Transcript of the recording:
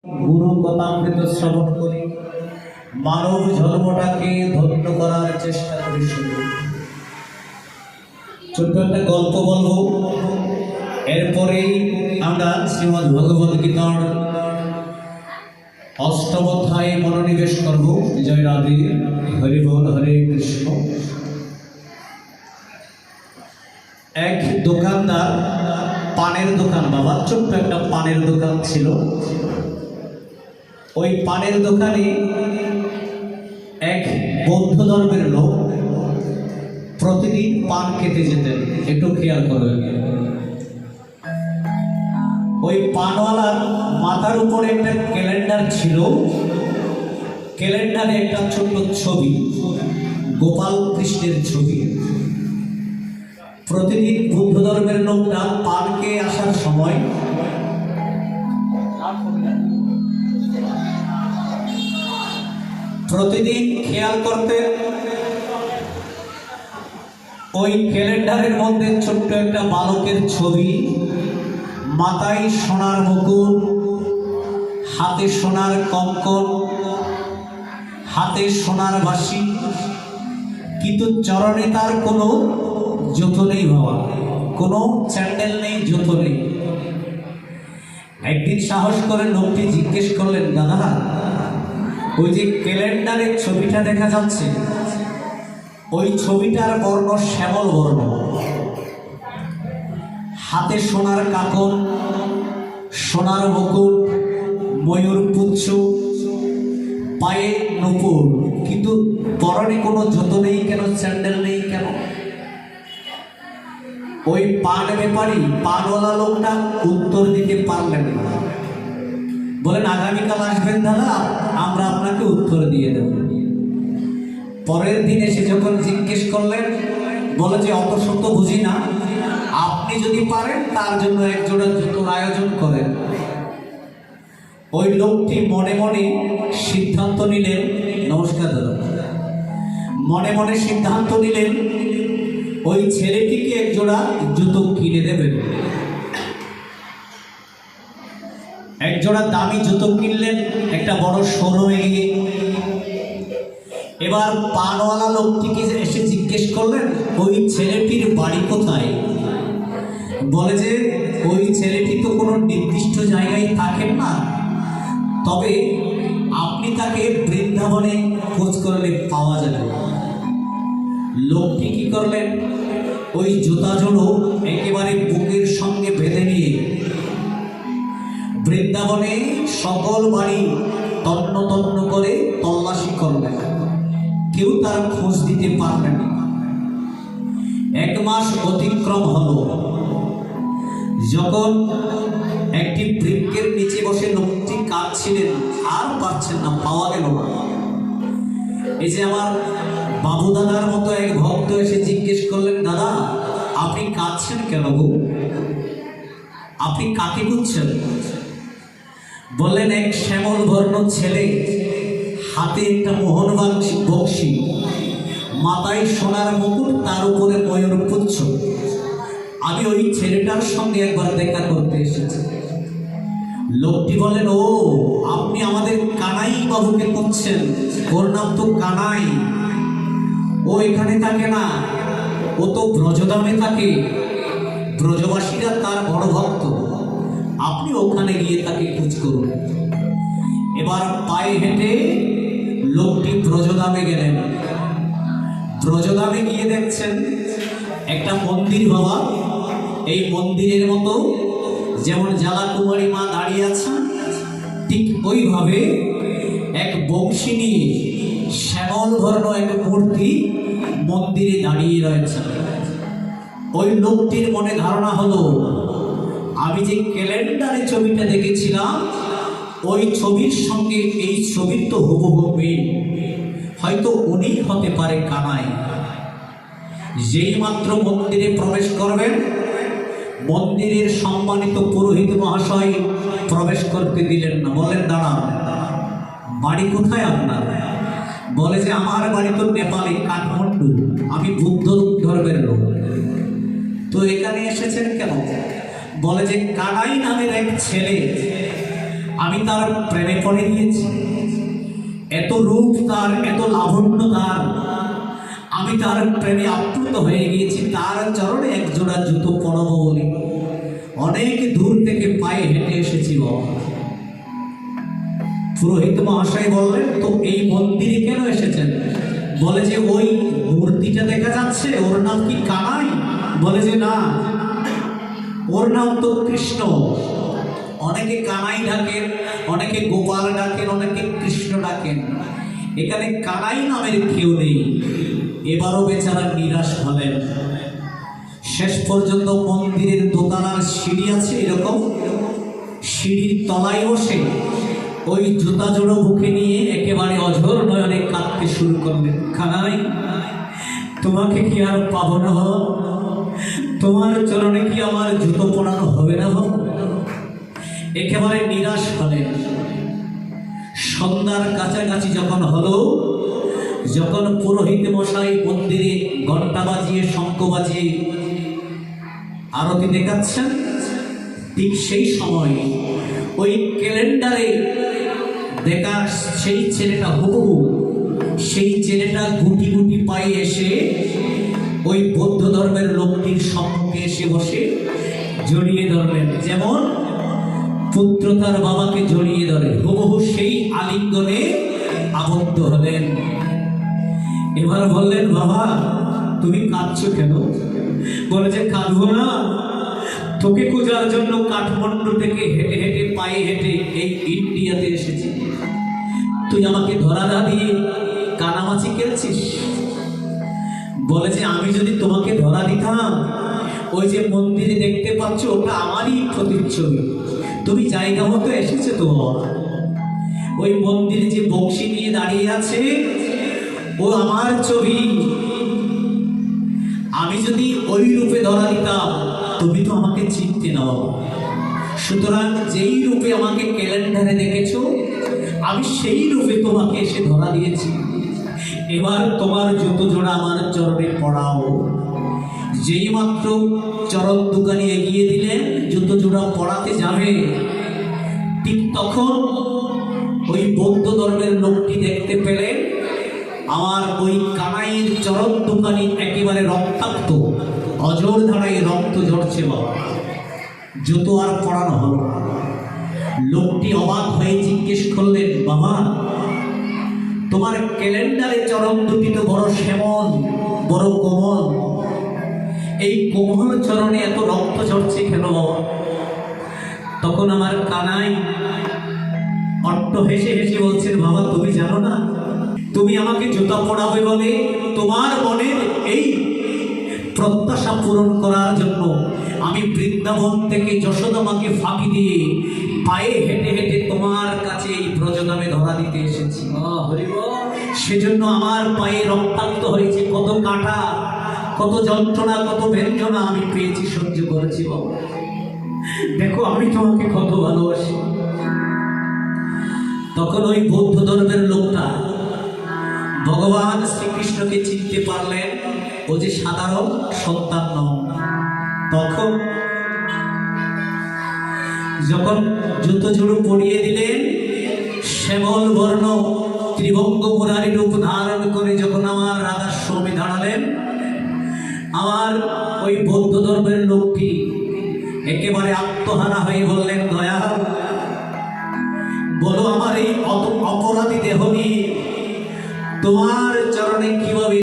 গুরু কথামৃত শ্রবণ করি, মানব জন্মটাকে ধন্য করার চেষ্টা করি। শুধু ছোট্ট একটা গল্প বলবো, এরপরেই আমরা শ্রীমদ্ ভগবদ গীতার অষ্টম অধ্যায়ে মনোনিবেশ করব। জয় রাধে, হরি বল, হরে কৃষ্ণ। এক দোকানদার, পানের দোকান, বাবা ছোট্ট একটা পানের দোকান ছিল। ওই পানের দোকানে এক বৌদ্ধ ধর্মের লোক প্রতিদিন পান খেতে যেতেন। একটু খেয়াল করবেন, ওই পানওয়ালার মাথার উপরে একটা ক্যালেন্ডার ছিল। ক্যালেন্ডারে একটা ছোট্ট ছবি, গোপাল কৃষ্ণের ছবি। প্রতিদিন বৌদ্ধ ধর্মের লোকটা পান খেয়ে আসার সময় প্রতিদিন খেয়াল করতে ওই ক্যালেন্ডারের মধ্যে ছোট্ট একটা বালকের ছবি, মাথায় সোনার মুকুট, হাতে সোনার কঙ্কন, হাতে সোনার বাঁশি, কিন্তু চরণে তার কোনো জুতো নেই বাবা, কোনো স্যান্ডেল নেই, জুতো নেই। একদিন সাহস করে লোকটি জিজ্ঞেস করলেন, দাদা ওই যে ক্যালেন্ডারের ছবিটা দেখা যাচ্ছে, ওই ছবিটার বর্ণ শ্যামল বর্ণ, হাতে সোনার কাকন, সোনার মুকুট, ময়ূর পুচ্ছ, পায়ে নূপুর, কিন্তু পরনে কোনো জুতো নেই কেন, স্যান্ডেল নেই কেন? ওই পান ব্যাপারী, পানওয়ালা লোকটা উত্তর দিতে পারলেন না। বলেন, আগামীকাল আসবেন দাদা, আমরা আপনাকে উত্তর দিয়ে দেব। পরের দিন এসে যখন জিজ্ঞেস করলেন, বলে যে অত শত বুঝি না, আপনি যদি পারেন তার জন্য এক জোড়া জুতোর আয়োজন করেন। ওই লোকটি মনে মনে সিদ্ধান্ত নিলেন, নমস্কার দাদা, মনে মনে সিদ্ধান্ত নিলেন ওই ছেলেটিকে এক জোড়া জুতো কিনে দেবেন। এক জোড়া দামি জুতো কিনলেন একটা বড় শোরুমে গিয়ে। এবার পানওয়ালা লোকটিকে এসে জিজ্ঞেস করলেন, ওই ছেলেটির বাড়ি কোথায়? বলে যে ওই ছেলেটি তো কোনো নির্দিষ্ট জায়গায় থাকেন না, তবে আপনি তাকে বৃন্দাবনে খোঁজ করলে পাওয়া যাবে। লোকটি কি করলেন, ওই জুতা জোড়ো একেবারে বুকের সঙ্গে বেঁধে নিয়ে বৃন্দাবনে সকল বাড়ি তন্ন তন্ন করে তল্লাশি করলেন, কেউ তার খোঁজ দিতে পারলেন না। 1 মাস অতিক্রম হলো। যখন একটি বৃক্ষের নিচে বসে লোকটি কাঁদছিলেন, আর পাচ্ছেন না, পাওয়া গেল না। এই যে আমার বাবু দাদার মতো এক ভক্ত এসে জিজ্ঞেস করলেন, দাদা আপনি কাঁদছেন কেন গো, আপনি কাকে খুঁজছেন? বললেন, এক শ্যামল বর্ণ ছেলে, হাতে একটা মোহন বক্সি, মাথায় সোনার মুকুট, তার উপরে ময়ূর পুচ্ছ। আমি ওই ছেলেটার সঙ্গে একবার দেখা করতে এসেছি। লোকটি বলেন, ও আপনি আমাদের কানাই বাবুকে খুঁজছেন? ওর নাম তো কানাই, ও এখানে থাকে না, ও তো ব্রজধামে থাকে, ব্রজবাসীরা তার বড় ভক্ত, আপনি ওখানে গিয়ে তাকে খোঁজ করুন। এবার পায়ে হেঁটে লোকটি ব্রজধামে গেলেন। ব্রজধামে গিয়ে দেখছেন একটা মন্দির বাবা, এই মন্দিরের মতো যেমন জ্বালাকুমারী মা দাঁড়িয়ে আছেন, ঠিক ওইভাবে এক বংশী নিয়ে শ্যামল বর্ণ এক মূর্তি মন্দিরে দাঁড়িয়ে রয়েছে। ওই লোকটির মনে ধারণা হলো, আমি যে ক্যালেন্ডারে ছবিটা দেখেছিলাম, ওই ছবির সঙ্গে এই ছবির তো হুবহু মিল, হয়তো উনি হতে পারে কানাই। যেই মাত্র মন্দিরে প্রবেশ করবেন, মন্দিরের সম্মানিত পুরোহিত মহাশয় প্রবেশ করতে দিলেন না। বলেন, দাঁড়ান, বাড়ি কোথায় আপনার? বলে যে আমার বাড়ি তো নেপালে, কাঠমান্ডু, আমি বুদ্ধ ধর্মের লোক। তো এখানে এসেছেন কেন? বলে যে কানাই নামের এক ছেলে আমি তার প্রেমে পড়ে গিয়েছি। এত রূপ তার, এত লাবণ্য তার, আমি তার প্রেমে আপ্লুত হয়ে গিয়েছি। তার চরণে এক জোড়া জুতো পরব বলে অনেক দূর থেকে পায়ে হেঁটে এসেছি। পুরোহিত মহাশয় বললেন, তো এই মন্দিরে কেন এসেছেন? বলে যে ওই মূর্তিটা দেখা যাচ্ছে, ওর নাম কি কানাই? বলে যে না, ওর নাম তো কৃষ্ণ। অনেকে কানাই ডাকেন, অনেকে গোপাল ডাকেন, অনেকে কৃষ্ণ ডাকেন, এখানে কানাই নামের কেউ নেই। এবারও বেচারা নিরাশ হলেন। শেষ পর্যন্ত মন্দিরের দোতলার সিঁড়ি আছে, এরকম সিঁড়ির তলায় বসে ওই জুতা জোড়ো বুকে নিয়ে একেবারে অঝোর নয়নে কাঁদতে শুরু করলেন। কানাই, তোমাকে কি আর পাবো না? তোমার চরণে কি আমার জুতো পরানো হবে না? একেবারে নিরাশ হলেন। সন্ধ্যার কাছাকাছি যখন হলো, যখন পুরোহিত মশাই মন্দিরে ঘন্টা বাজিয়ে শঙ্খ বাজিয়ে আরতি দেখাচ্ছেন, ঠিক সেই সময় ওই ক্যালেন্ডারে দেখা সেই ছেলেটা হুবহু, সেই ছেলেটা গুটি গুটি পায়ে এসে ওই বৌদ্ধ ধর্মের লোকটির সম্মুখে এসে বসে জড়িয়ে ধরলেন। যেমন পুত্র তার বাবাকে জড়িয়ে ধরে, হুবহু সেই আলিঙ্গনে আবদ্ধ হলেন। এবার বললেন, বাবা তুমি কাঁদছো কেন? বলে যে কাঁদবো না, তোকে খোঁজার জন্য কাঠমান্ডু থেকে হেঁটে হেঁটে পায়ে হেঁটে এই ইন্ডিয়াতে এসেছি। তুই আমাকে ধরা না দিয়ে কানামাছি খেলছিস। বলে যে আমি যদি তোমাকে ধরা দিতাম, ওই যে মন্দিরে দেখতে পাচ্ছ ওটা আমারই প্রতিচ্ছবি। তুমি জায়গা মতো এসেছে তো, ওই মন্দিরে যে বংশী নিয়ে দাঁড়িয়ে আছে ও আমার ছবি। আমি যদি ওই রূপে ধরা দিতাম, তুমি তো আমাকে চিনতে না বাবা। সুতরাং যেই রূপে আমাকে ক্যালেন্ডারে দেখেছো, আমি সেই রূপে তোমাকে এসে ধরা দিয়েছি। এবার তোমার জুতো জোড়া আমার চরণে পড়াও। যেই মাত্র চরণ দোকানে এগিয়ে দিলেন, জুতো জোড়া পড়াতে যাবে, ঠিক তখন ওই বৌদ্ধ ধর্মের লোকটি দেখতে পেলেন আমার ওই কানাইয়ের চরণ দোকানি একেবারে রক্তাক্ত, অজর ধারায় রক্ত ঝরছে। বাবা জুতো আর পড়ানো হলো না। লোকটি অবাক হয়ে জিজ্ঞেস করলেন, বাবা তোমার ক্যালেন্ডারে চরণ দুটি তো বড় শ্যামল, বড় কোমল, এই কোমল চরণে এত রক্ত ঝরছে কেন বাবা? তখন আমার কানাই অট্ট হেসে হেসে বলছেন, বাবা তুমি জানো না, তুমি আমাকে জুতা পড়াবে বলে তোমার মনের এই প্রত্যাশা পূরণ করার জন্য আমি বৃন্দাবন থেকে যশোদামাকে ফাঁকি দিয়ে পায়ে হেঁটে হেঁটে তোমার কাছে এই ব্রজধামে ধরা দিতে এসেছি। সেজন্য আমার পায়ে রক্তাক্ত হয়েছে, কত কাটা, কত যন্ত্রণা, কত বেদনা আমি পেয়েছি, সহ্য করেছি। বাবা দেখো আমি তোমাকে কত ভালোবাসি। তখন ওই বৌদ্ধ ধর্মের লোকটা ভগবান শ্রীকৃষ্ণকে চিনতে পারলেন, ও যে সাধারণ সন্তান নন। তখন যখন জুতো জোড়ো পরিয়ে দিলেন, শ্যামল বর্ণ ত্রিভঙ্গ মুরারি রূপ ধারণ করে যখন আমার রাধার স্বামী দাঁড়ালেন, আমার ওই বৌদ্ধ ধর্মের লোকটি একেবারে আত্মহারা হয়ে বললেন, দয়াল বলো আমার এই অপরাধী দেহ নিয়ে তোমার চরণে কিভাবে